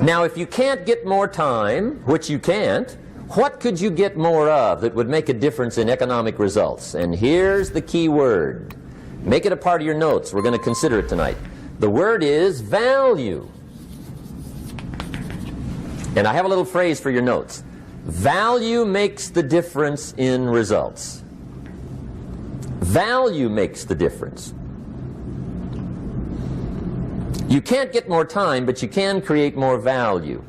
Now, if you can't get more time, which you can't, what could you get more of that would make a difference in economic results? And here's the key word. Make it a part of your notes. We're going to consider it tonight. The word is value. And I have a little phrase for your notes. Value makes the difference in results. Value makes the difference. You can't get more time, but you can create more value.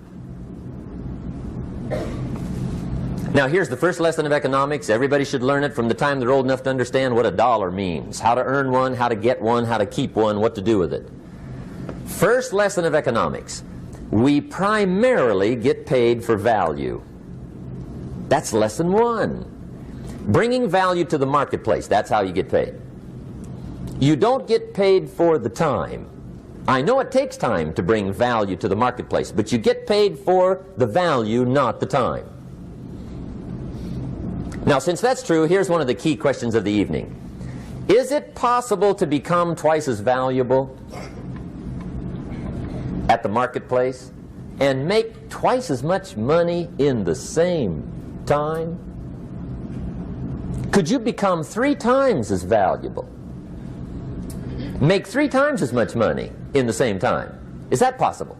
Now, here's the first lesson of economics. Everybody should learn it from the time they're old enough to understand what a dollar means, how to earn one, how to get one, how to keep one, what to do with it. First lesson of economics. We primarily get paid for value. That's lesson one. Bringing value to the marketplace, that's how you get paid. You don't get paid for the time. I know it takes time to bring value to the marketplace, but you get paid for the value, not the time. Now, since that's true, here's one of the key questions of the evening. Is it possible to become twice as valuable at the marketplace and make twice as much money in the same time? Could you become 3 times as valuable? Make 3 times as much money in the same time? Is that possible?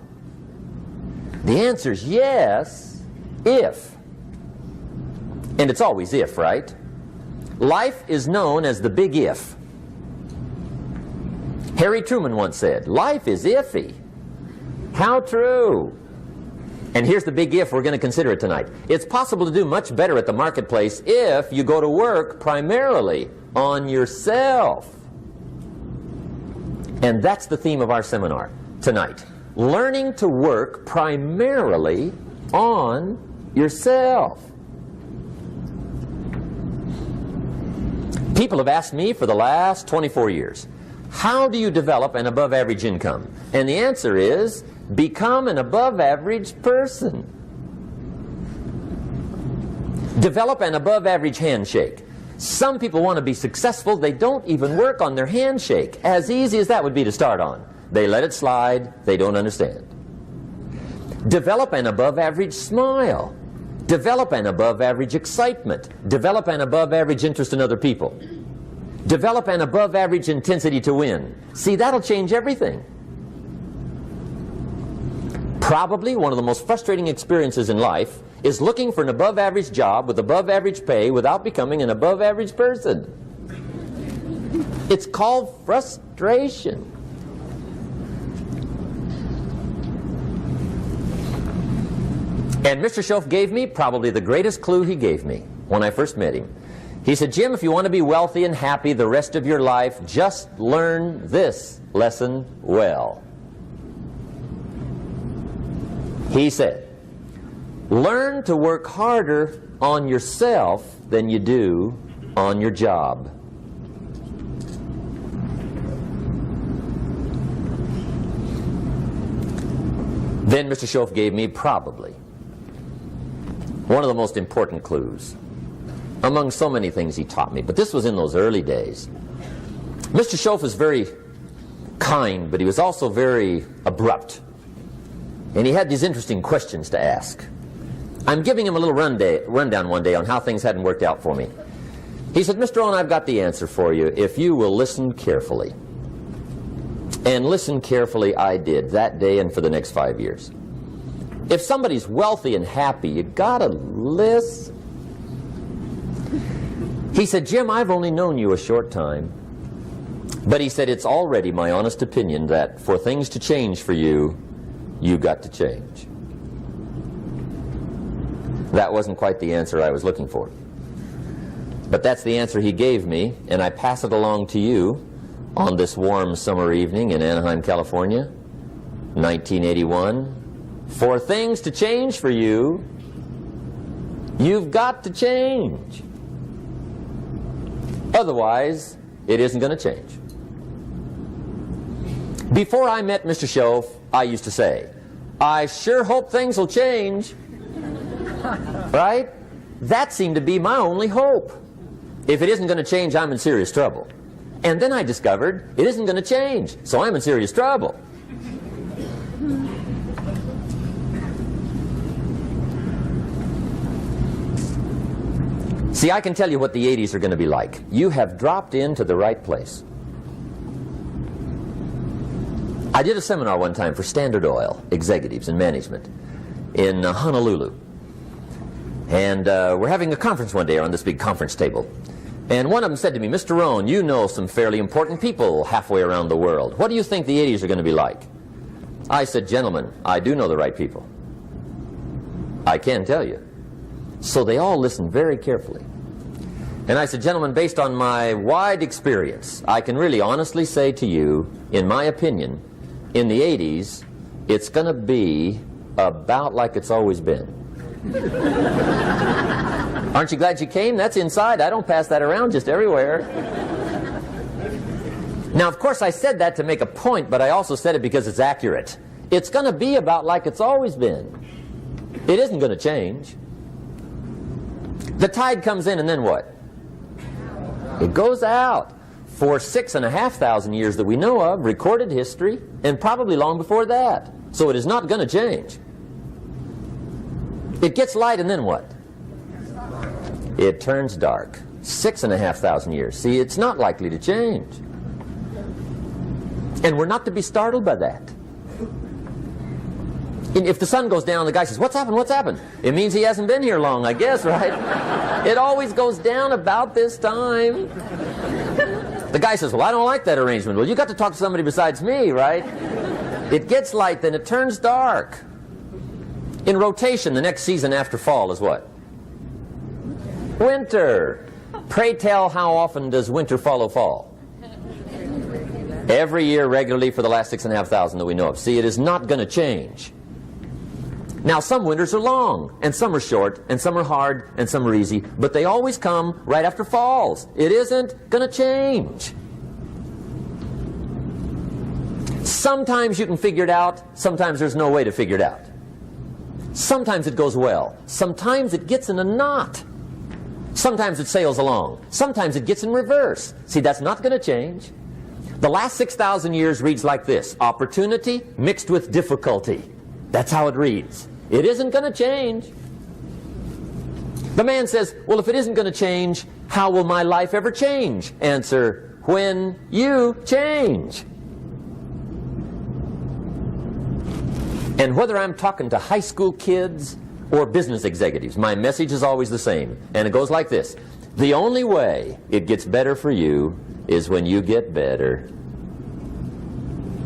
The answer is yes, if. And it's always if, right? Life is known as the big if. Harry Truman once said, life is iffy. How true. And here's the big if we're going to consider it tonight. It's possible to do much better at the marketplace if you go to work primarily on yourself. And that's the theme of our seminar tonight. Learning to work primarily on yourself. People have asked me for the last 24 years, how do you develop an above average income? And the answer is, become an above average person. Develop an above average handshake. Some people want to be successful, they don't even work on their handshake. As easy as that would be to start on. They let it slide, they don't understand. Develop an above average smile. Develop an above average excitement. Develop an above average interest in other people. Develop an above average intensity to win. See, that'll change everything. Probably one of the most frustrating experiences in life is looking for an above average job with above average pay without becoming an above average person. It's called frustration. And Mr. Schoaf gave me probably the greatest clue he gave me when I first met him. He said, Jim, if you want to be wealthy and happy the rest of your life, just learn this lesson well. He said, learn to work harder on yourself than you do on your job. Then Mr. Schoaf gave me probably one of the most important clues among so many things he taught me, but this was in those early days. Mr. Schoaf was very kind, but he was also very abrupt. And he had these interesting questions to ask. I'm giving him a little rundown one day on how things hadn't worked out for me. He said, Mr. Rohn, I've got the answer for you if you will listen carefully. And listen carefully I did that day and for the next 5 years. If somebody's wealthy and happy, you gotta listen. He said, Jim, I've only known you a short time. But he said, it's already my honest opinion that for things to change for you, you got to change. That wasn't quite the answer I was looking for. But that's the answer he gave me, and I pass it along to you on this warm summer evening in Anaheim, California, 1981. For things to change for you, you've got to change. Otherwise, it isn't going to change. Before I met Mr. Schoaf, I used to say, I sure hope things will change. Right? That seemed to be my only hope. If it isn't going to change, I'm in serious trouble. And then I discovered it isn't going to change, so I'm in serious trouble. See, I can tell you what the 80s are going to be like. You have dropped into the right place. I did a seminar one time for Standard Oil executives and management in Honolulu. And we're having a conference one day on this big conference table. And one of them said to me, Mr. Rohn, you know some fairly important people halfway around the world. What do you think the 80s are going to be like? I said, gentlemen, I do know the right people. I can tell you. So they all listened very carefully. And I said, gentlemen, based on my wide experience, I can really honestly say to you, in my opinion, in the 80s, it's going to be about like it's always been. Aren't you glad you came? That's inside. I don't pass that around just everywhere. Now, of course, I said that to make a point, but I also said it because it's accurate. It's going to be about like it's always been. It isn't going to change. The tide comes in, and then what? It goes out. For 6,500 years that we know of, recorded history, and probably long before that. So it is not going to change. It gets light, and then what? It turns dark. 6,500 years. See, it's not likely to change. And we're not to be startled by that. And if the sun goes down, the guy says, what's happened, what's happened? It means he hasn't been here long, I guess, right? It always goes down about this time. The guy says, well, I don't like that arrangement. Well, you got to talk to somebody besides me, right? It gets light, then it turns dark. In rotation, the next season after fall is what? Winter. Pray tell, how often does winter follow fall? Every year regularly for the last 6,500 that we know of. See, it is not going to change. Now, some winters are long, and some are short, and some are hard, and some are easy, but they always come right after falls. It isn't going to change. Sometimes you can figure it out, sometimes there's no way to figure it out. Sometimes it goes well, sometimes it gets in a knot. Sometimes it sails along, sometimes it gets in reverse. See, that's not going to change. The last 6,000 years reads like this: opportunity mixed with difficulty. That's how it reads. It isn't going to change. The man says, well, if it isn't going to change, how will my life ever change? Answer, when you change. And whether I'm talking to high school kids or business executives, my message is always the same. And it goes like this: the only way it gets better for you is when you get better.